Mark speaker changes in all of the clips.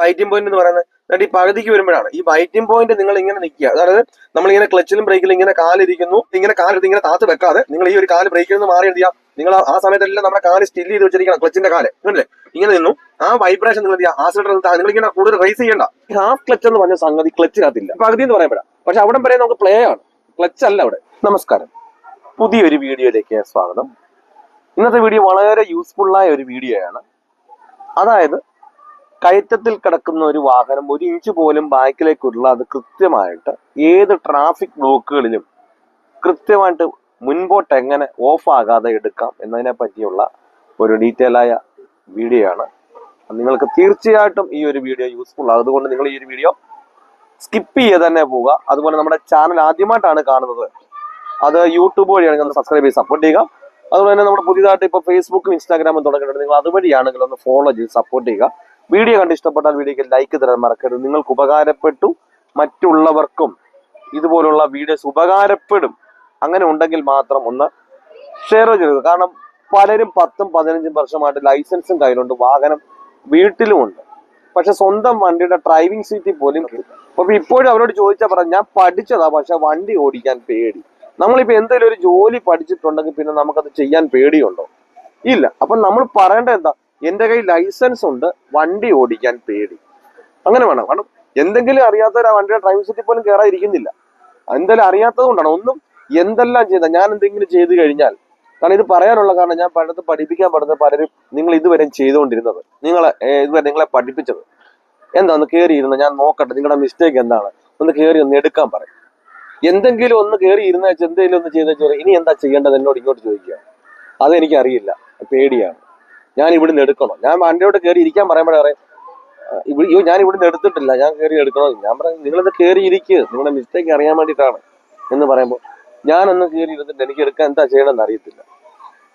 Speaker 1: Biting point എന്ന് പറയുന്നത് എന്നിട്ട് ഈ പകുതിക്ക് വരുമ്പോഴാണ് ഈ ബൈറ്റിംഗ് പോയിന്റ് നിങ്ങൾ ഇങ്ങനെ നിൽക്കുക. അതായത് നമ്മളിങ്ങനെ ക്ലച്ചിലും ബ്രേക്കിലും ഇങ്ങനെ കാലിരിക്കുന്നു, ഇങ്ങനെ കാലെടുത്ത് ഇങ്ങനെ താത്ത് വെക്കാതെ നിങ്ങൾ ഈ ഒരു കാല് ബ്രേക്കിൽ നിന്ന് മാറി എന്ത് ചെയ്യുക, നിങ്ങൾ ആ സമയത്തെല്ലാം നമ്മുടെ കാല് സ്റ്റിൽ ചെയ്ത് വെച്ചിരിക്കണം, ക്ലച്ചിന്റെ കാല് അല്ലേ ഇങ്ങനെ നിന്നു. ആ വൈബ്രേഷൻ നിങ്ങൾ എന്ത് ചെയ്യുക, ആസിഡർ നിങ്ങൾ ഇങ്ങനെ കൂടുതൽ റേസ് ചെയ്യേണ്ട. ഹാഫ് ക്ലച്ച് എന്ന് പറഞ്ഞ സംഗതി ക്ലച്ചിനകത്തില്ല, പകുതി എന്ന് പറയപ്പെടാം. പക്ഷെ അവിടെ വരെ നമുക്ക് പ്ലേ ആണ്, ക്ലച്ച് അല്ല അവിടെ. നമസ്കാരം, പുതിയൊരു വീഡിയോയിലേക്ക് സ്വാഗതം. ഇന്നത്തെ വീഡിയോ വളരെ യൂസ്ഫുള്ളായ ഒരു വീഡിയോയാണ്. അതായത് കയറ്റത്തിൽ കിടക്കുന്ന ഒരു വാഹനം 1 ഇഞ്ച് പോലും ബാക്കിലേക്കുള്ള അത് കൃത്യമായിട്ട് ഏത് ട്രാഫിക് ബ്ലോക്കുകളിലും കൃത്യമായിട്ട് മുൻപോട്ട് എങ്ങനെ ഓഫ് ആകാതെ എടുക്കാം എന്നതിനെ പറ്റിയുള്ള ഒരു ഡീറ്റെയിൽ ആയ വീഡിയോ ആണ്. നിങ്ങൾക്ക് തീർച്ചയായിട്ടും ഈ ഒരു വീഡിയോ യൂസ്ഫുൾ ആണ്. അതുകൊണ്ട് നിങ്ങൾ ഈ ഒരു വീഡിയോ സ്കിപ്പ് ചെയ്ത് തന്നെ പോവുക. അതുപോലെ നമ്മുടെ ചാനൽ ആദ്യമായിട്ടാണ് കാണുന്നത്, അത് യൂട്യൂബ് വഴിയാണെങ്കിൽ ഒന്ന് സബ്സ്ക്രൈബ് ചെയ്ത് സപ്പോർട്ട് ചെയ്യുക. അതുപോലെ തന്നെ നമ്മുടെ പുതിയതായിട്ട് ഇപ്പോൾ ഫേസ്ബുക്കും ഇൻസ്റ്റാഗ്രാമും തുടങ്ങിയിട്ടുണ്ട്, നിങ്ങൾ അതുവഴിയാണെങ്കിൽ ഒന്ന് ഫോളോ ചെയ്ത് സപ്പോർട്ട് ചെയ്യുക. വീഡിയോ കണ്ട് ഇഷ്ടപ്പെട്ടാൽ വീഡിയോക്ക് ലൈക്ക് തരാൻ മറക്കരുത്. നിങ്ങൾക്ക് ഉപകാരപ്പെട്ടു, മറ്റുള്ളവർക്കും ഇതുപോലുള്ള വീഡിയോസ് ഉപകാരപ്പെടും, അങ്ങനെ ഉണ്ടെങ്കിൽ മാത്രം ഒന്ന് ഷെയർ ചെയ്യുക. കാരണം പലരും 10-15 വർഷമായിട്ട് ലൈസൻസും കയ്യിലുണ്ട്, വാഹനം വീട്ടിലുമുണ്ട്, പക്ഷെ സ്വന്തം വണ്ടിയുടെ ഡ്രൈവിംഗ് സീറ്റിൽ പോലും. അപ്പൊ ഇപ്പോഴും അവരോട് ചോദിച്ചാൽ പറയാം, ഞാൻ പഠിച്ചതാ പക്ഷെ വണ്ടി ഓടിക്കാൻ പേടി. നമ്മളിപ്പോ എന്തെങ്കിലും ഒരു ജോലി പഠിച്ചിട്ടുണ്ടെങ്കിൽ പിന്നെ നമുക്കത് ചെയ്യാൻ പേടിയുണ്ടോ? ഇല്ല. അപ്പൊ നമ്മൾ പറയേണ്ടത് എന്താ, എന്റെ കയ്യിൽ ലൈസൻസ് ഉണ്ട്, വണ്ടി ഓടിക്കാൻ പേടി. അങ്ങനെ വേണം. കാരണം എന്തെങ്കിലും അറിയാത്തവർ ആ വണ്ടിയുടെ ഡ്രൈവിംഗ് സീറ്റിൽ പോലും കയറാതിരിക്കുന്നില്ല. എന്തെങ്കിലും അറിയാത്തത് കൊണ്ടാണ്. ഒന്നും എന്തെല്ലാം ചെയ്താൽ ഞാൻ എന്തെങ്കിലും ചെയ്തു കഴിഞ്ഞാൽ, കാരണം ഇത് പറയാനുള്ള കാരണം, ഞാൻ പലത് പഠിപ്പിക്കാൻ പെടുന്ന പലരും നിങ്ങൾ ഇതുവരെ ചെയ്തുകൊണ്ടിരുന്നത്, ഇതുവരെ നിങ്ങളെ പഠിപ്പിച്ചത് എന്താന്ന് കയറിയിരുന്ന ഞാൻ നോക്കട്ടെ, നിങ്ങളുടെ മിസ്റ്റേക്ക് എന്താണ്, ഒന്ന് കയറി ഒന്ന് എടുക്കാൻ പറയും. എന്തെങ്കിലും ഒന്ന് കയറി ഇരുന്ന വെച്ചാൽ എന്തെങ്കിലും ഒന്ന് ചെയ്ത ഇനി എന്താ ചെയ്യേണ്ടത് എന്നോട് ഇങ്ങോട്ട് ചോദിക്കുക. അതെനിക്കറിയില്ല, പേടിയാണ്. ഞാൻ ഇവിടുന്ന് എടുക്കണോ? ഞാൻ വണ്ടിയോട് കയറി ഇരിക്കാൻ പറയുമ്പോഴേ പറയാം, ഞാൻ ഇവിടുന്ന് എടുത്തിട്ടില്ല, ഞാൻ കയറി എടുക്കണോ? ഞാൻ പറയും, നിങ്ങളിത് കയറി ഇരിക്കുക, നിങ്ങളുടെ മിസ്റ്റേക്ക് അറിയാൻ വേണ്ടിയിട്ടാണ് എന്ന് പറയുമ്പോൾ, ഞാനൊന്ന് കയറി ഇരുന്നിട്ട് എനിക്ക് എടുക്കാൻ എന്താ ചെയ്യണമെന്ന് അറിയത്തില്ല.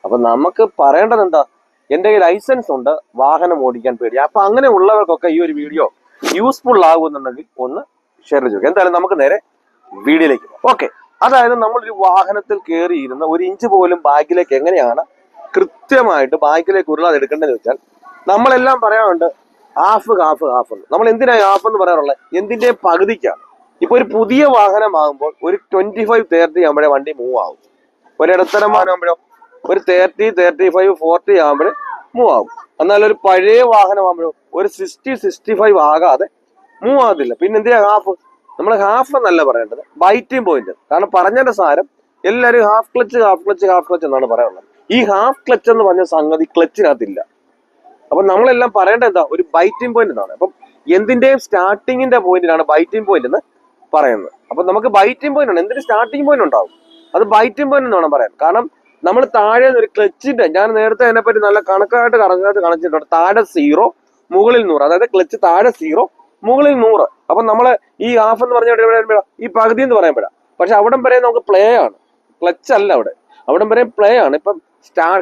Speaker 1: അപ്പൊ നമുക്ക് പറയേണ്ടത് എന്താ, എൻ്റെ കയ്യിൽ ലൈസൻസ് ഉണ്ട്, വാഹനം ഓടിക്കാൻ പേടി. അപ്പൊ അങ്ങനെ ഉള്ളവർക്കൊക്കെ ഈ ഒരു വീഡിയോ യൂസ്ഫുൾ ആകുമെന്നുണ്ടെങ്കിൽ ഒന്ന് ഷെയർ ചെയ്യുക. എന്തായാലും നമുക്ക് നേരെ വീഡിയോയിലേക്ക് പോകാം. ഓക്കെ, അതായത് നമ്മളൊരു വാഹനത്തിൽ കയറിയിരുന്ന 1 ഇഞ്ച് പോലും ബാക്കിലേക്ക് എങ്ങനെയാണ് കൃത്യമായിട്ട് ബാക്കിലേക്ക് ഉരുളാതെ എടുക്കേണ്ടതെന്ന് വെച്ചാൽ, നമ്മളെല്ലാം പറയാറുണ്ട് ഹാഫ് ഹാഫ് ഹാഫ് എന്ന്. നമ്മൾ എന്തിനാ ഹാഫ് എന്ന് പറയാറുള്ളത്? എന്തിന്റെ പകുതിക്കാണ്. ഇപ്പൊ ഒരു പുതിയ വാഹനമാകുമ്പോൾ ഒരു 25-30 ആകുമ്പോഴേ വണ്ടി മൂവ് ആകും. ഒരിടത്തരം ആകുമ്പോഴോ ഒരു 30-35-40 ആകുമ്പോഴേ മൂവ് ആകും. എന്നാൽ ഒരു പഴയ വാഹനമാകുമ്പോഴോ ഒരു 60-65 ആകാതെ മൂവ് ആകത്തില്ല. പിന്നെ എന്തിനാ ഹാഫ്? നമ്മൾ ഹാഫ് എന്നല്ല പറയേണ്ടത്, ബൈറ്റിംഗ് പോയിന്റ്. കാരണം പറഞ്ഞതിന്റെ സാരം എല്ലാവരും half clutch half clutch half clutch എന്നാണ് പറയാനുള്ളത്. ഈ ഹാഫ് ക്ലച്ച് എന്ന് പറഞ്ഞ സംഗതി ക്ലച്ചിനകത്തില്ല. അപ്പൊ നമ്മളെല്ലാം പറയേണ്ടത് എന്താ, ഒരു ബൈറ്റിംഗ് പോയിന്റ് എന്നാണ്. അപ്പം എന്തിന്റെയും സ്റ്റാർട്ടിങ്ങിന്റെ പോയിന്റിനാണ് ബൈറ്റിംഗ് പോയിന്റ് എന്ന് പറയുന്നത്. അപ്പൊ നമുക്ക് ബൈറ്റിംഗ് പോയിന്റ് ആണ്, എന്തിന് സ്റ്റാർട്ടിംഗ് പോയിന്റ് ഉണ്ടാവും, അത് ബൈറ്റിംഗ് പോയിന്റ് എന്ന് വേണം പറയാൻ. കാരണം നമ്മൾ താഴെ ഒരു ക്ലച്ചിന്റെ, ഞാൻ നേരത്തെ അതിനെപ്പറ്റി നല്ല കണക്കായിട്ട് കാണിച്ചിട്ടുണ്ട്. താഴെ 0, മുകളിൽ 100. അതായത് ക്ലച്ച് താഴെ 0, മുകളിൽ 100. അപ്പൊ നമ്മള് ഈ ഹാഫ് എന്ന് പറഞ്ഞ ഈ പകുതി എന്ന് പറയുമ്പോഴാ. പക്ഷെ അവിടം വരെ നമുക്ക് പ്ലേ ആണ്, ക്ലച്ച് അല്ല. അവിടം വരെ പ്ലേ ആണ്. ഇപ്പം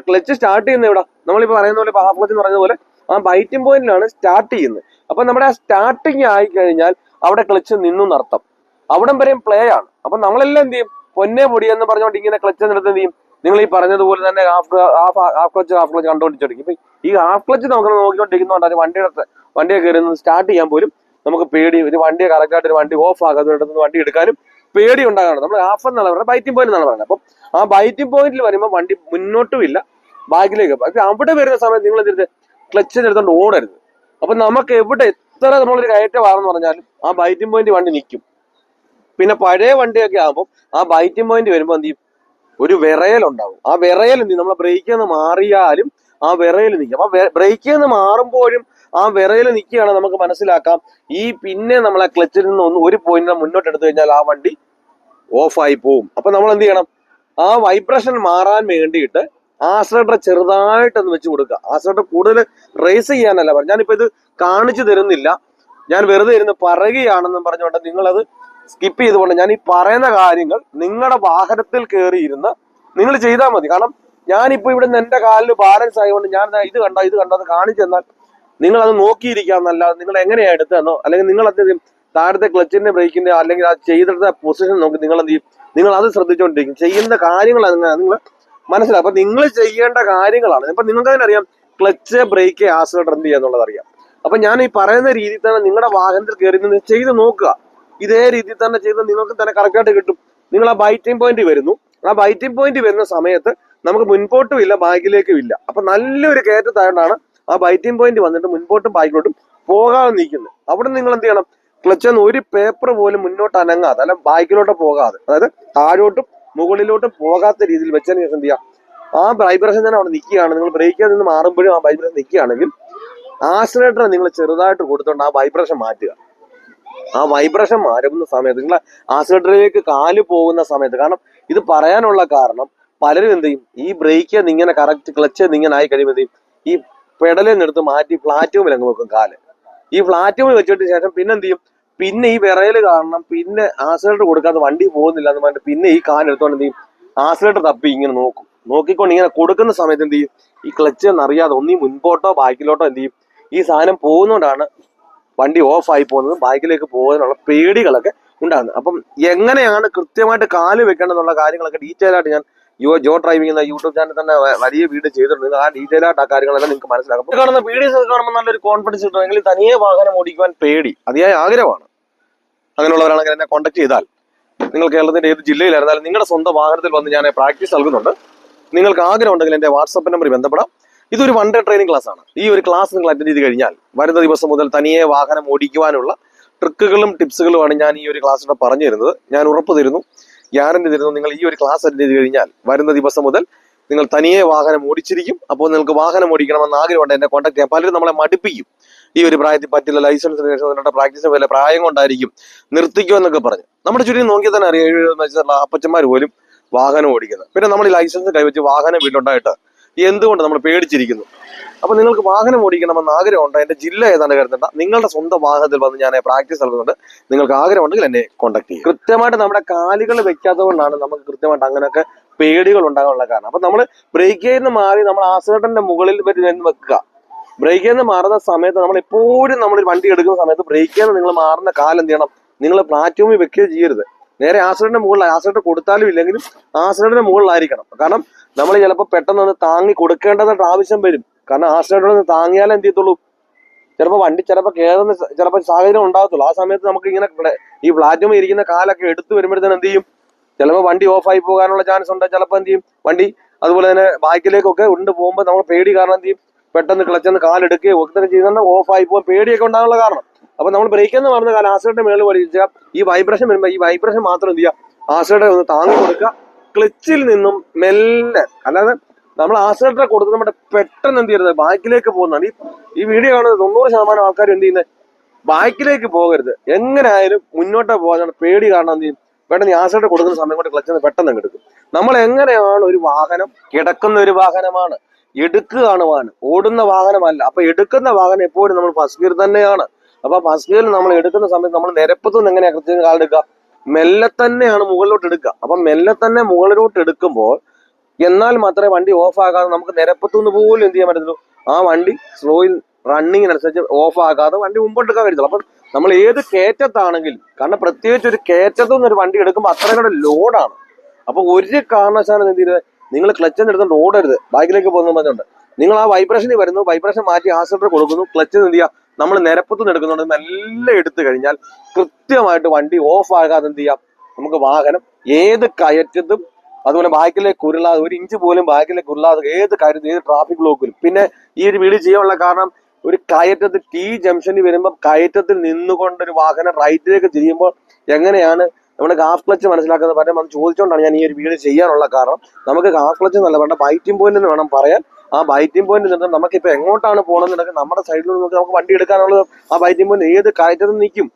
Speaker 1: ക്ലച്ച് സ്റ്റാർട്ട് ചെയ്യുന്നത് ഇവിടെ, നമ്മളിപ്പോ പറയുന്ന പോലെ ഹാഫ് ക്ലച്ച് എന്ന് പറയുന്ന പോലെ ആ ബൈറ്റിംഗ് പോയിന്റിലാണ് സ്റ്റാർട്ട് ചെയ്യുന്നത്. അപ്പൊ നമ്മുടെ ആ സ്റ്റാർട്ടിങ് ആയി കഴിഞ്ഞാൽ അവിടെ ക്ലച്ച് നിന്നു നടത്തം, അവിടം വരെയും പ്ലേ ആണ്. അപ്പൊ നമ്മളെല്ലാം എന്ത് ചെയ്യും, പൊന്നെ പൊടി എന്ന് പറഞ്ഞുകൊണ്ട് ഇങ്ങനെ ക്ലച്ച് എടുത്ത് എന്ത് ചെയ്യും, നിങ്ങൾ ഈ പറഞ്ഞതുപോലെ തന്നെ ഹാഫ് ക്ലച്ച് കണ്ടുകൊണ്ടിരിക്കും. ഇപ്പൊ ഈ ഹാഫ് ക്ലച്ച് നമുക്ക് നോക്കിക്കൊണ്ടിരിക്കുന്നതുകൊണ്ട് വണ്ടിയെ കയറി സ്റ്റാർട്ട് ചെയ്യാൻ പോലും നമുക്ക് പേടി. ഒരു വണ്ടിയെ കറക്റ്റായിട്ട് ഒരു വണ്ടി ഓഫ് ആകാതെ വണ്ടി എടുക്കാനും പേടി ഉണ്ടാകണം. നമ്മൾ ഹാഫ് എന്നാണ് പറയുന്നത്, ബൈറ്റിംഗ് പോയിന്റ് എന്നാണ് പറയുന്നത്. അപ്പം ആ ബൈറ്റിംഗ് പോയിന്റിൽ വരുമ്പോൾ വണ്ടി മുന്നോട്ടും ഇല്ല ബാക്കിലേക്ക്. അപ്പൊ അവിടെ വരുന്ന സമയത്ത് നിങ്ങൾ എന്തെടുത്ത് ക്ലച്ചിന് എടുത്തോണ്ട് ഓടരുത്. അപ്പൊ നമുക്ക് എവിടെ എത്ര നമ്മളൊരു കയറ്റമാണെന്ന് പറഞ്ഞാലും ആ ബൈറ്റിംഗ് പോയിന്റ് വണ്ടി നിൽക്കും. പിന്നെ പഴയ വണ്ടിയൊക്കെ ആകുമ്പോൾ ആ ബൈറ്റിംഗ് പോയിന്റ് വരുമ്പോൾ എന്ത് ചെയ്യും, ഒരു വിറയൽ ഉണ്ടാവും. ആ വിറയൽ എന്ത് ചെയ്യും, നമ്മളെ ബ്രേക്കിൽ നിന്ന് മാറിയാലും ആ വിറയൽ നിൽക്കും. അപ്പൊ ബ്രേക്കിൽ നിന്ന് മാറുമ്പോഴും ആ വിറയൽ നിൽക്കുകയാണ്, നമുക്ക് മനസ്സിലാക്കാം. പിന്നെ നമ്മളെ ക്ലച്ചിൽ നിന്ന് ഒരു പോയിന്റിനെ മുന്നോട്ട് എടുത്തു കഴിഞ്ഞാൽ ആ വണ്ടി ഓഫായി പോവും. അപ്പൊ നമ്മൾ എന്ത് ചെയ്യണം, ആ വൈബ്രേഷൻ മാറാൻ വേണ്ടിയിട്ട് ആക്സിലറേറ്റർ ചെറുതായിട്ടൊന്ന് വെച്ച് കൊടുക്കുക. ആക്സിലറേറ്റർ കൂടുതൽ റേസ് ചെയ്യാനല്ല പറഞ്ഞു, ഞാനിപ്പോ ഇത് കാണിച്ചു തരുന്നില്ല, ഞാൻ വെറുതെ ഇരുന്ന് പറയുകയാണെന്നും പറഞ്ഞുകൊണ്ട് നിങ്ങളത് സ്കിപ്പ് ചെയ്തുകൊണ്ട് ഞാൻ ഈ പറയുന്ന കാര്യങ്ങൾ നിങ്ങളുടെ വാഹനത്തിൽ കയറി ഇരുന്ന് നിങ്ങൾ ചെയ്താൽ മതി. കാരണം ഞാനിപ്പോ ഇവിടെ നിന്ന് എന്റെ കാലിന് ബാലൻസ് ആയതുകൊണ്ട് ഞാൻ ഇത് കണ്ടോ അത് കാണിച്ചു തന്നാൽ നിങ്ങൾ അത് നോക്കിയിരിക്കാന്നല്ലാതെ നിങ്ങൾ എങ്ങനെയാ എടുത്തതെന്നോ, അല്ലെങ്കിൽ നിങ്ങൾ അത് താഴത്തെ ക്ലച്ചിന്റെ ബ്രേക്കിന്റെ അല്ലെങ്കിൽ ആ ചെയ്തെടുത്ത പൊസിഷൻ നോക്കി നിങ്ങൾ എന്ത് ചെയ്യും, നിങ്ങൾ അത് ശ്രദ്ധിച്ചുകൊണ്ടിരിക്കും. ചെയ്യുന്ന കാര്യങ്ങളാണ് നിങ്ങൾ മനസ്സിലാവും. അപ്പൊ നിങ്ങൾ ചെയ്യേണ്ട കാര്യങ്ങളാണ്. ഇപ്പൊ നിങ്ങൾക്ക് തന്നെ അറിയാം, ക്ലച്ച് ബ്രേക്ക് ആക്സിലറേറ്റർ എന്ത് ചെയ്യാന്നുള്ളത് അറിയാം. അപ്പൊ ഞാൻ ഈ പറയുന്ന രീതിയിൽ തന്നെ നിങ്ങളുടെ വാഹനത്തിൽ കയറി നിന്ന് ചെയ്ത് നോക്കുക. ഇതേ രീതിയിൽ തന്നെ ചെയ്ത് നിങ്ങൾക്ക് തന്നെ കറക്റ്റായിട്ട് കിട്ടും. നിങ്ങൾ ആ ബൈറ്റിംഗ് പോയിന്റ് വരുന്നു, ആ ബൈറ്റിംഗ് പോയിന്റ് വരുന്ന സമയത്ത് നമുക്ക് മുൻപോട്ടും ഇല്ല ബാക്കിലേക്കും ഇല്ല. അപ്പൊ നല്ലൊരു കയറ്റത്തായിട്ടാണ് ആ ബൈറ്റിംഗ് പോയിന്റ് വന്നിട്ട് മുൻപോട്ടും ബാക്കിലോട്ടും പോകാതെ നിൽക്കുന്നത്. അവിടെ നിങ്ങൾ എന്ത് ചെയ്യണം, ക്ലച്ചിൽ ഒരു പേപ്പർ പോലും മുന്നോട്ട് അനങ്ങാതെ അല്ല ബാക്കിലോട്ട് പോകാതെ, അതായത് താഴോട്ടും മുകളിലോട്ടും പോകാത്ത രീതിയിൽ വെച്ചതിന് ശേഷം എന്ത് ചെയ്യാം, ആ വൈബ്രേഷൻ തന്നെ അവിടെ നിൽക്കുകയാണ്. നിങ്ങൾ ബ്രേക്കിൽ നിന്ന് മാറുമ്പോഴും ആ വൈബ്രേഷൻ നിൽക്കുകയാണെങ്കിൽ ആക്സിലേറ്റർ നിങ്ങൾ ചെറുതായിട്ട് കൊടുത്തോണ്ട് ആ വൈബ്രേഷൻ മാറ്റുക. ആ വൈബ്രേഷൻ മാറുന്ന സമയത്ത് നിങ്ങൾ ആക്സിലേറ്ററിലേക്ക് കാല് പോകുന്ന സമയത്ത്, കാരണം ഇത് പറയാനുള്ള കാരണം പലരും എന്ത് ചെയ്യും, ഈ ബ്രേക്ക് ഇങ്ങനെ കറക്റ്റ് ക്ലച്ച് ഇങ്ങനെ ആയി കഴിയുമ്പോൾ എന്ത് ചെയ്യും, ഈ പെഡലിൽ നിന്നെടുത്ത് മാറ്റി പ്ലാറ്റ്ഫോമിൽ അങ്ങ് വെക്കും കാല്. ഈ പ്ലാറ്റ്ഫോമിൽ വെച്ചിട്ട് ശേഷം പിന്നെ എന്ത് ചെയ്യും, പിന്നെ ഈ വിറയൽ കാരണം പിന്നെ ആക്സിലേറ്റർ കൊടുക്കാതെ വണ്ടി പോകുന്നില്ല എന്ന് പറഞ്ഞിട്ട് പിന്നെ ഈ കാലെടുത്തോണ്ട് എന്ത് ചെയ്യും, ആക്സിലേറ്റർ തപ്പി ഇങ്ങനെ നോക്കും. നോക്കിക്കൊണ്ട് ഇങ്ങനെ കൊടുക്കുന്ന സമയത്ത് എന്ത് ചെയ്യും, ഈ ക്ലച്ച് എന്നറിയാതെ ഒന്നീ മുൻപോട്ടോ ബാക്കിലോട്ടോ എന്ത് ചെയ്യും, ഈ സാധനം പോകുന്നതുകൊണ്ടാണ് വണ്ടി ഓഫ് ആയി പോകുന്നത്, ബാക്കിലേക്ക് പോകുന്നതിനുള്ള പേടികളൊക്കെ ഉണ്ടാകുന്നത്. അപ്പം എങ്ങനെയാണ് കൃത്യമായിട്ട് കാല് വെക്കേണ്ടതെന്നുള്ള കാര്യങ്ങളൊക്കെ ഡീറ്റെയിൽ ആയിട്ട് ഞാൻ ജോ ഡ്രൈവിംഗ് എന്ന യൂട്യൂബ് ചാനൽ തന്നെ വലിയ വീഡിയോ ചെയ്തിട്ടുണ്ട്. ആ ഡീറ്റെയിൽ ആയിട്ട് ആ കാര്യങ്ങളെല്ലാം നിങ്ങൾക്ക് മനസ്സിലാക്കും. കാണുന്ന വീഡിയോസ് ഒക്കെ കാണുമ്പോൾ നല്ലൊരു കോൺഫിഡൻസ് കിട്ടുമെങ്കിൽ തനിയെ വാഹനം ഓടിക്കുവാൻ പേടി അതിയായ ആഗ്രഹമാണ്. അങ്ങനെയുള്ളവരാണെങ്കിൽ എന്നെ കോൺടാക്ട് ചെയ്താൽ നിങ്ങൾ കേരളത്തിന്റെ ഏത് ജില്ലയിലായിരുന്നാലും നിങ്ങളുടെ സ്വന്തം വാഹനത്തിൽ വന്ന് ഞാൻ പ്രാക്ടീസ് നൽകുന്നുണ്ട്. നിങ്ങൾക്ക് ആഗ്രഹം ഉണ്ടെങ്കിൽ എൻ്റെ വാട്സപ്പ് നമ്പറിൽ ബന്ധപ്പെടാം. ഇതൊരു 1 ഡേ ട്രെയിനിങ് ക്ലാസ് ആണ്. ഈ ഒരു ക്ലാസ് നിങ്ങൾ അറ്റൻഡ് ചെയ്ത് കഴിഞ്ഞാൽ വരുന്ന ദിവസം മുതൽ തനിയെ വാഹനം ഓടിക്കുവാനുള്ള ട്രിക്കുകളും ടിപ്സുകളുമാണ് ഞാൻ ഈ ഒരു ക്ലാസ്സിലൂടെ പറഞ്ഞു തരുന്നത്. ഞാൻ ഉറപ്പ് തരുന്നു, ഗ്യാരണ്ടി തരുന്നു, നിങ്ങൾ ഈ ഒരു ക്ലാസ് അറ്റൻഡ് ചെയ്ത് കഴിഞ്ഞാൽ വരുന്ന ദിവസം മുതൽ നിങ്ങൾ തനിയെ വാഹനം ഓടിച്ചിരിക്കും. അപ്പോൾ നിങ്ങൾക്ക് വാഹനം ഓടിക്കണമെന്ന് ആഗ്രഹമുണ്ട് എന്നെ കോൺടാക്ട് ചെയ്യാം. പലരും നമ്മളെ മടുപ്പിക്കും, ഈ ഒരു പ്രായത്തിൽ പറ്റില്ല, ലൈസൻസിന് ശേഷം പ്രാക്ടീസിന് പോലെ പ്രായം കൊണ്ടായിരിക്കും നിർത്തിക്കോ എന്നൊക്കെ പറഞ്ഞു. നമ്മുടെ ചുറ്റും നോക്കിയാൽ തന്നെ അറിയാം, 70 വയസ്സുള്ള അപ്പച്ചന്മാർ പോലും വാഹനം ഓടിക്കുന്നത്. പിന്നെ നമ്മൾ ഈ ലൈസൻസ് കൈവച്ച് വാഹനം വീട്ടിലുണ്ടായിട്ട് എന്തുകൊണ്ട് നമ്മൾ പേടിച്ചിരിക്കുന്നു? അപ്പൊ നിങ്ങൾക്ക് വാഹനം ഓടിക്കണമെന്ന് ആഗ്രഹമുണ്ട്, എന്റെ ജില്ല ഏതാണ്ട് കരുതണ്ട, നിങ്ങളുടെ സ്വന്തം വാഹനത്തിൽ വന്ന് ഞാൻ പ്രാക്ടീസ് നൽകുന്നുണ്ട്. നിങ്ങൾക്ക് ആഗ്രഹമുണ്ടെങ്കിൽ എന്നെ കോൺടാക്ട് ചെയ്യും. കൃത്യമായിട്ട് നമ്മുടെ കാലുകൾ വെക്കാത്തത് കൊണ്ടാണ് നമുക്ക് കൃത്യമായിട്ട് അങ്ങനെയൊക്കെ പേടികൾ ഉണ്ടാകാനുള്ള കാരണം. അപ്പൊ നമ്മൾ ബ്രേക്കിൽ നിന്ന് മാറി നമ്മൾ ആക്സിലേറ്ററിന്റെ മുകളിൽ വെക്കുക. ബ്രേക്കിൽ നിന്ന് മാറുന്ന സമയത്ത് നമ്മൾ എപ്പോഴും നമ്മൾ വണ്ടി എടുക്കുന്ന സമയത്ത് ബ്രേക്കിൽ നിന്ന് നിങ്ങൾ മാറുന്ന കാലം എന്ത് ചെയ്യണം, നിങ്ങൾ പ്ലാറ്റ്ഫോമിൽ വെക്കുകയോ ചെയ്യരുത്. നേരെ ആക്സിലേറ്ററിന്റെ മുകളിൽ, ആക്സിലേറ്റർ കൊടുത്താലും ഇല്ലെങ്കിലും ആക്സിലേറ്ററിന്റെ മുകളിലായിരിക്കണം. കാരണം നമ്മൾ ചിലപ്പോൾ പെട്ടെന്ന് ഒന്ന് താങ്ങി കൊടുക്കേണ്ടതായിട്ട് ആവശ്യം വരും. കാരണം ആക്സിലേറ്ററിൽ നിന്ന് താങ്ങിയാലേ എന്ത് ചെയ്യത്തുള്ളൂ, ചിലപ്പോൾ വണ്ടി ചിലപ്പോൾ കയറുന്ന ചിലപ്പോൾ സാഹചര്യം ഉണ്ടാകത്തുള്ളൂ. ആ സമയത്ത് നമുക്ക് ഇങ്ങനെ ഈ പ്ലാറ്റ്ഫോമിൽ ഇരിക്കുന്ന കാലൊക്കെ എടുത്തു വരുമ്പോഴത്തേന് എന്ത് ചെയ്യും, ചിലപ്പോൾ വണ്ടി ഓഫായി പോകാനുള്ള ചാൻസ് ഉണ്ട്. ചിലപ്പോൾ എന്ത് ചെയ്യും, വണ്ടി അതുപോലെ തന്നെ ബാക്കിലേക്കൊക്കെ ഉണ്ട് പോകുമ്പോൾ നമ്മൾ പേടി കാരണം എന്ത് ചെയ്യും, പെട്ടെന്ന് ക്ലച്ചെന്ന് കാലെടുക്കുകയോ ഒക്കെ ചെയ്യുന്ന ഓഫായി പോകാൻ പേടിയൊക്കെ ഉണ്ടാകാനുള്ള കാരണം. അപ്പൊ നമ്മൾ ബ്രേക്ക് എന്ന് പറഞ്ഞ കാലം ആക്സിലേറ്റർ മേളിൽ വലിച്ചാൽ ഈ വൈബ്രേഷൻ വരുമ്പോൾ ഈ വൈബ്രേഷൻ മാത്രം എന്ത് ചെയ്യുക, ആക്സിലേറ്റർ ഒന്ന് താങ്ങി കൊടുക്കുക. ക്ലച്ചിൽ നിന്നും മെല്ലെ, അല്ലാതെ നമ്മൾ ആക്സിലേറ്റർ കൊടുത്ത് നമ്മുടെ പെട്ടെന്ന് എന്ത് ചെയ്യരുത്, ബാക്കിലേക്ക് പോകുന്നതാണ്. ഈ വീഡിയോ കാണുന്നത് 90% ആൾക്കാർ എന്ത് ചെയ്യുന്നത്, ബാക്കിലേക്ക് പോകരുത്. എങ്ങനെ ആയാലും മുന്നോട്ട് പോകാൻ പേടി കാരണം എന്ത് ചെയ്യും, പെട്ടെന്ന് ആക്സിലേറ്റർ കൊടുക്കുന്ന സമയം കൊണ്ട് ക്ലച്ചിൽ പെട്ടെന്ന് എടുക്കും. നമ്മൾ എങ്ങനെയാണ് ഒരു വാഹനം കിടക്കുന്ന ഒരു വാഹനമാണ്, എടുക്കുകയാണ് വാഹനം, ഓടുന്ന വാഹനമല്ല. അപ്പൊ എടുക്കുന്ന വാഹനം എപ്പോഴും നമ്മൾ ഫസ്റ്റ് ഗിയർ തന്നെയാണ്. അപ്പൊ ഫസ്റ്റ് ഗിയറിൽ നമ്മൾ എടുക്കുന്ന സമയത്ത് നമ്മൾ നിരപ്പത്തുനിന്ന് എങ്ങനെയാ കൃത്യം കാലെടുക്കുക, മെല്ലെ തന്നെയാണ് മുകളിലോട്ട് എടുക്കുക. അപ്പൊ മെല്ലെ തന്നെ മുകളിലോട്ട് എടുക്കുമ്പോൾ എന്നാൽ മാത്രമേ വണ്ടി ഓഫ് ആകാതെ നമുക്ക് നിരപ്പത്തുനിന്ന് പോലും എന്ത് ചെയ്യാൻ പറ്റത്തുള്ളൂ, ആ വണ്ടി സ്ലോയിൽ റണ്ണിങ്ങിനനുസരിച്ച് ഓഫ് ആകാതെ വണ്ടി മുമ്പോട്ട് എടുക്കാൻ കഴിയത്തുള്ളൂ. അപ്പം നമ്മൾ ഏത് കയറ്റത്താണെങ്കിലും, കാരണം പ്രത്യേകിച്ച് ഒരു കയറ്റത്തുനിന്ന് ഒരു വണ്ടി എടുക്കുമ്പോൾ അത്രയും കൂടെ ലോഡാണ്. അപ്പൊ ഒരു കാരണവശാലും എന്ത് ചെയ്തത്, നിങ്ങൾ ക്ലച്ചിന് എടുത്തോണ്ട് ഓടരുത്, ബാക്കിലേക്ക് പോകുന്ന പറഞ്ഞുണ്ട്. നിങ്ങൾ ആ വൈബ്രേഷനിൽ വരുന്നു, വൈബ്രേഷൻ മാറ്റി ആക്സിലേറ്റർ കൊടുക്കുന്നു, ക്ലച്ചിന് എന്ത് ചെയ്യുക, നമ്മൾ നിരപ്പത്തുനിന്ന് എടുക്കുന്നുണ്ട്, നല്ല എടുത്തു കഴിഞ്ഞാൽ കൃത്യമായിട്ട് വണ്ടി ഓഫ് ആകാതെ എന്ത് ചെയ്യാം, നമുക്ക് വാഹനം ഏത് കയറ്റത്തും അതുപോലെ ബാക്കിലേക്ക് ഉരുളാതെ, 1 ഇഞ്ച് പോലും ബാക്കിലേക്ക് ഉരുളാതെ ഏത് കാര്യത്തിൽ, ഏത് ട്രാഫിക് ബ്ലോക്കിലും. പിന്നെ ഈ ഒരു വീഡിയോ ചെയ്യാനുള്ള കാരണം, ഒരു കയറ്റത്തിൽ T ജംഗ്ഷനിൽ വരുമ്പോൾ കയറ്റത്തിൽ നിന്നുകൊണ്ടൊരു വാഹനം റൈറ്റിലേക്ക് തിരിയുമ്പോൾ എങ്ങനെയാണ് നമ്മുടെ ഹാഫ് ക്ലച്ച് മനസ്സിലാക്കുന്നത് പറ്റും അത് ചോദിച്ചുകൊണ്ടാണ് ഞാൻ ഈ ഒരു വീഡിയോ ചെയ്യാനുള്ള കാരണം. നമുക്ക് ഹാഫ് ക്ലച്ച് എന്നല്ല വേണ്ട, ബൈറ്റിംഗ് പോയിന്റ് എന്ന് വേണം പറയാൻ. ആ ബൈറ്റിംഗ് പോയിന്റ് നിന്ന് നമുക്കിപ്പോ എങ്ങോട്ടാണ് പോകണമെന്നുണ്ടെങ്കിൽ നമ്മുടെ സൈഡിൽ നോക്കി നമുക്ക് വണ്ടി എടുക്കാനുള്ളത് ആ ബൈറ്റിംഗ് പോയിന്റ് ഏത് കയറ്റത്തിൽ നിൽക്കും.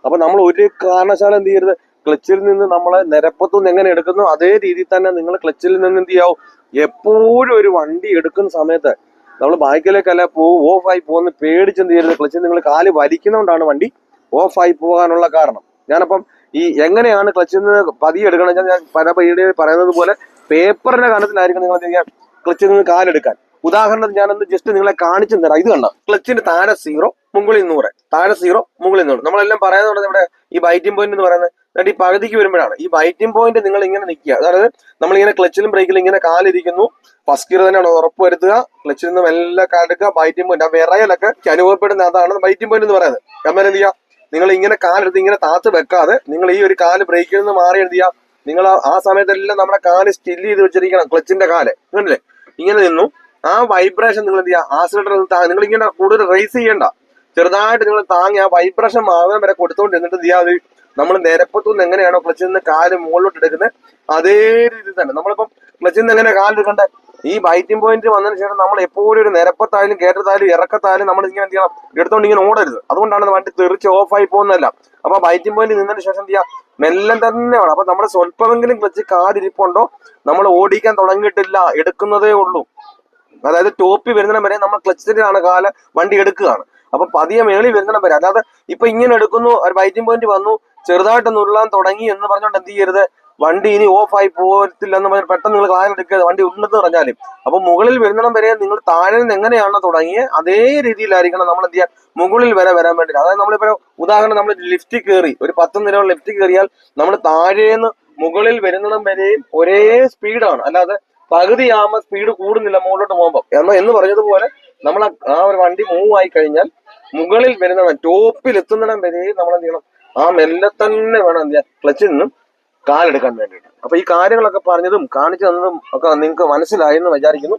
Speaker 1: അപ്പൊ നമ്മൾ ഒരു കാരണവശാലും എന്ത് ചെയ്യരുത്, ക്ലച്ചിൽ നിന്ന് നമ്മളെ നിരപ്പത്തുനിന്ന് എങ്ങനെ എടുക്കുന്നു അതേ രീതിയിൽ തന്നെ നിങ്ങൾ ക്ലച്ചിൽ നിന്ന് എന്ത് ചെയ്യാവും, എപ്പോഴും ഒരു വണ്ടി എടുക്കുന്ന സമയത്ത് നമ്മൾ ബാക്കിലേക്കല്ല ഓഫായി പോകുന്ന പേടിച്ചെന്ത് ചെയ്യരുത്, ക്ലച്ചിൽ നിങ്ങൾ കാല് വലിക്കുന്നതുകൊണ്ടാണ് വണ്ടി ഓഫായി പോകാനുള്ള കാരണം. ഞാനപ്പം ഈ എങ്ങനെയാണ് ക്ലച്ചിൽ നിന്ന് പതിയെ എടുക്കണം വെച്ചാൽ ഞാൻ പല വീഡിയോയിൽ പറയുന്നത് പോലെ പേപ്പറിന്റെ കനത്തിലായിരിക്കും നിങ്ങൾ ചെയ്യാൻ ക്ലച്ചിൽ നിന്ന് കാലെടുക്കാൻ. ഉദാഹരണത്തിന് ഞാനൊന്ന് ജസ്റ്റ് നിങ്ങളെ കാണിച്ചു തരാം. ഇത് കണ്ട ക്ലച്ചിന്റെ താഴെ 0 മുകളിൽ 100, താഴെ 0 മുകളിൽ 100. നമ്മളെല്ലാം പറയുന്നത് ഇവിടെ ഈ ബൈറ്റിംഗ് പോയിന്റ് എന്ന് പറയുന്നത് എന്നിട്ട് ഈ പകുതിക്ക് വരുമ്പോഴാണ് ഈ ബൈറ്റിംഗ് പോയിന്റ് നിങ്ങൾ ഇങ്ങനെ നിൽക്കുക. അതായത് നമ്മളിങ്ങനെ ക്ലച്ചിലും ബ്രേക്കിലും ഇങ്ങനെ കാലിരിക്കുന്നു, ഫസ്റ്റ് ഗിയർ തന്നെയാണ് ഉറപ്പ് വരുത്തുക, ക്ലച്ചിൽ നിന്ന് മെല്ലെ കാലെടുക്കുക, ബൈറ്റിംഗ് പോയിന്റ് ആ വിറയലൊക്കെ അനുഭവപ്പെടുന്ന അതാണ് ബൈറ്റിംഗ് പോയിന്റ് എന്ന് പറയുന്നത്. എന്നാൽ എന്ത് ചെയ്യുക, നിങ്ങൾ ഇങ്ങനെ കാലെടുത്ത് ഇങ്ങനെ താത്ത് വെക്കാതെ നിങ്ങൾ ഈ ഒരു കാല് ബ്രേക്കിൽ നിന്ന് മാറി എന്ത് ചെയ്യുക, നിങ്ങൾ ആ സമയത്തെല്ലാം നമ്മുടെ കാല് സ്റ്റിൽ ചെയ്ത് വെച്ചിരിക്കണം, ക്ലച്ചിന്റെ കാല് കണ്ടില്ലേ ഇങ്ങനെ നിന്നു. ആ വൈബ്രേഷൻ നിങ്ങൾ എന്ത് ചെയ്യുക, ആക്സിലേറ്റർ നിങ്ങൾ ഇങ്ങനെ കൂടുതൽ റേസ് ചെയ്യണ്ട, ചെറുതായിട്ട് നിങ്ങൾ താങ്ങി ആ വൈബ്രേഷൻ മാറാൻ വരെ കൊടുത്തോണ്ട് എന്നിട്ട് എന്ത് ചെയ്യാതെ നമ്മൾ നിരപ്പത്തുനിന്ന് എങ്ങനെയാണോ ക്ലച്ചിൽ നിന്ന് കാല് മുകളിലോട്ട് എടുക്കുന്നത് അതേ രീതിയിൽ തന്നെ നമ്മളിപ്പം ക്ലച്ചിൽ നിന്ന് എങ്ങനെ കാലെടുക്കണ്ടേ, ഈ ബൈറ്റിംഗ് പോയിന്റ് വന്നതിന് ശേഷം നമ്മൾ എപ്പോഴും ഒരു നിരപ്പത്തായാലും കയറ്റത്തായാലും ഇറക്കത്തായാലും നമ്മൾ ഇങ്ങനെ എന്ത് ചെയ്യണം, എടുത്തോണ്ട് ഇങ്ങനെ ഓടരുത്. അതുകൊണ്ടാണ് വണ്ടി തെറിച്ച് ഓഫായി പോകുന്നതല്ല. അപ്പൊ ബൈറ്റിംഗ് പോയിന്റ് നിന്നതിന് ശേഷം എന്ത് ചെയ്യാം, മെല്ലെ തന്നെ വേണം. അപ്പൊ നമ്മുടെ സ്വല്പമെങ്കിലും ക്ലച്ച് കാലിരിപ്പുണ്ടോ, നമ്മൾ ഓടിക്കാൻ തുടങ്ങിയിട്ടില്ല, എടുക്കുന്നതേ ഉള്ളൂ. അതായത് ടോപ്പി വരുന്നിടം വരെ നമ്മൾ ക്ലച്ചിലാണ് കാല് വണ്ടി എടുക്കുകയാണ്. അപ്പൊ പതിയെ മേളി വരുന്നിടം വരെ, അല്ലാതെ ഇപ്പൊ ഇങ്ങനെ എടുക്കുന്നു, ഒരു ബൈറ്റിംഗ് പോയിന്റ് വന്നു, ചെറുതായിട്ട് നുള്ളാൻ തുടങ്ങി എന്ന് പറഞ്ഞുകൊണ്ട് എന്ത് ചെയ്യരുത്, വണ്ടി ഇനി ഓഫായി പോകത്തില്ല എന്ന് പറഞ്ഞാൽ പെട്ടെന്ന് നിങ്ങൾ കാലം എടുക്കരുത്, വണ്ടി ഉണ്ടെന്ന് പറഞ്ഞാലും. അപ്പൊ മുകളിൽ വരുന്നിടം വരെ നിങ്ങൾ താഴെ നിന്ന് എങ്ങനെയാണോ തുടങ്ങിയത് അതേ രീതിയിലായിരിക്കണം നമ്മൾ എന്ത് ചെയ്യാൻ, മുകളിൽ വരെ വരാൻ വേണ്ടി. അതായത് നമ്മളിപ്പോ ഉദാഹരണം നമ്മൾ ലിഫ്റ്റിൽ കയറി, ഒരു 10 നിലയുള്ള ലിഫ്റ്റിൽ കയറിയാൽ നമ്മൾ താഴേന്ന് മുകളിൽ വരുന്നിടം വരെയും ഒരേ സ്പീഡാണ്, അല്ലാതെ പകുതിയാകുമ്പോൾ സ്പീഡ് കൂടുന്നില്ല മുകളിലോട്ട് പോകുമ്പോൾ. എന്ന് പറഞ്ഞതുപോലെ നമ്മൾ ആ ഒരു വണ്ടി മൂവ് ആയി കഴിഞ്ഞാൽ മുകളിൽ വരുന്നവൻ ടോപ്പിൽ എത്തുന്നിടം വരെയും നമ്മൾ എന്ത് ചെയ്യണം, ആ മെല്ലെ തന്നെ വേണം എന്ത് ചെയ്യാൻ, ക്ലച്ചിൽ നിന്നും കാലെടുക്കാൻ വേണ്ടിയിട്ട്. അപ്പൊ ഈ കാര്യങ്ങളൊക്കെ പറഞ്ഞതും കാണിച്ചു തന്നതും ഒക്കെ നിങ്ങൾക്ക് മനസ്സിലായി എന്ന് വിചാരിക്കുന്നു.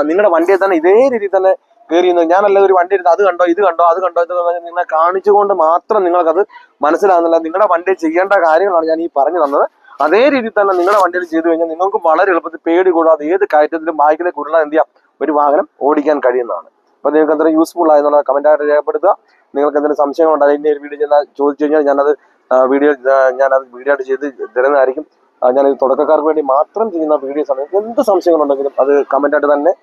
Speaker 1: നിങ്ങളുടെ വണ്ടിയെ തന്നെ ഇതേ രീതിയിൽ തന്നെ കയറിയുന്നു. ഞാനല്ല ഒരു വണ്ടി എടുത്ത് അത് കണ്ടോ ഇത് കണ്ടോ അത് കണ്ടോ ഇത് നിങ്ങളെ കാണിച്ചുകൊണ്ട് മാത്രം നിങ്ങൾക്കത് മനസ്സിലാകുന്നില്ല. നിങ്ങളുടെ വണ്ടിയിൽ ചെയ്യേണ്ട കാര്യങ്ങളാണ് ഞാൻ ഈ പറഞ്ഞു തന്നത്. അതേ രീതിയിൽ തന്നെ നിങ്ങളുടെ വണ്ടിയിൽ ചെയ്തു കഴിഞ്ഞാൽ നിങ്ങൾക്ക് വളരെ എളുപ്പത്തിൽ പേടി കൂടാതെ ഏത് കയറ്റത്തിലും ബാക്കിലേക്ക് ഉരുളാൻ എന്ത് ചെയ്യാം, ഒരു വാഹനം ഓടിക്കാൻ കഴിയുന്നതാണ്. അപ്പൊ നിങ്ങൾക്ക് എന്തെങ്കിലും യൂസ്ഫുൾ ആയെന്നുള്ള കമന്റായിട്ട് രേഖപ്പെടുത്തുക. നിങ്ങൾക്ക് എന്തെങ്കിലും സംശയങ്ങളുണ്ട് അതിന്റെ ഒരു വീഡിയോ ചോദിച്ചു കഴിഞ്ഞാൽ ഞാനത് വീഡിയോ ആയിട്ട് ചെയ്ത് തരുന്നതായിരിക്കും. ഞാനിത് തുടക്കക്കാർക്ക് വേണ്ടി മാത്രം ചെയ്യുന്ന വീഡിയോസ് ആണ്. എന്ത് സംശയങ്ങളുണ്ടെങ്കിലും അത് കമന്റായിട്ട് തന്നെ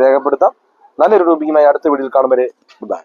Speaker 1: രേഖപ്പെടുത്താം. നല്ലൊരു ടോപ്പിക്കുമായി അടുത്ത വീഡിയോയിൽ കാണും വരെ ബൈ.